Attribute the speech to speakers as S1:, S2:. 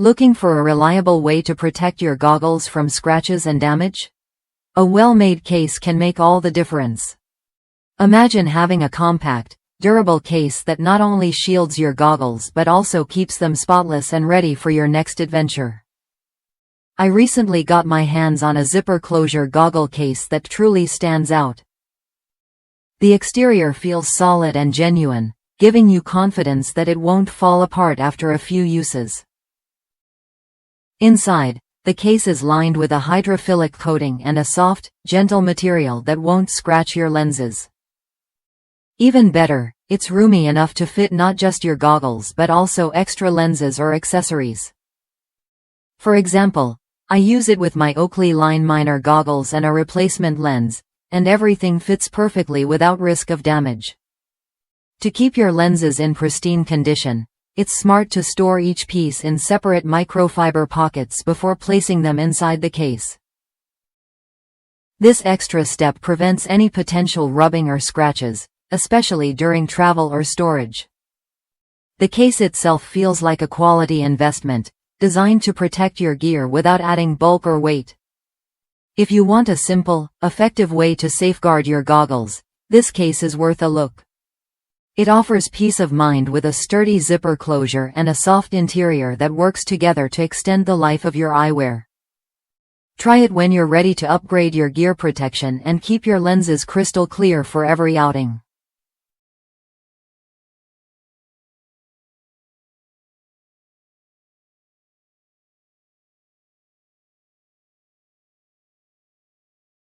S1: Looking for a reliable way to protect your goggles from scratches and damage? A well-made case can make all the difference. Imagine having a compact, durable case that not only shields your goggles but also keeps them spotless and ready for your next adventure. I recently got my hands on a zipper closure goggle case that truly stands out. The exterior feels solid and genuine, giving you confidence that it won't fall apart after a few uses. Inside, the case is lined with a hydrophilic coating and a soft, gentle material that won't scratch your lenses. Even better, it's roomy enough to fit not just your goggles but also extra lenses or accessories. For example, I use it with my Oakley Line Miner goggles and a replacement lens, and everything fits perfectly without risk of damage. To keep your lenses in pristine condition, it's smart to store each piece in separate microfiber pockets before placing them inside the case. This extra step prevents any potential rubbing or scratches, especially during travel or storage. The case itself feels like a quality investment, designed to protect your gear without adding bulk or weight. If you want a simple, effective way to safeguard your goggles, this case is worth a look. It offers peace of mind with a sturdy zipper closure and a soft interior that works together to extend the life of your eyewear. Try it when you're ready to upgrade your gear protection and keep your lenses crystal clear for every outing.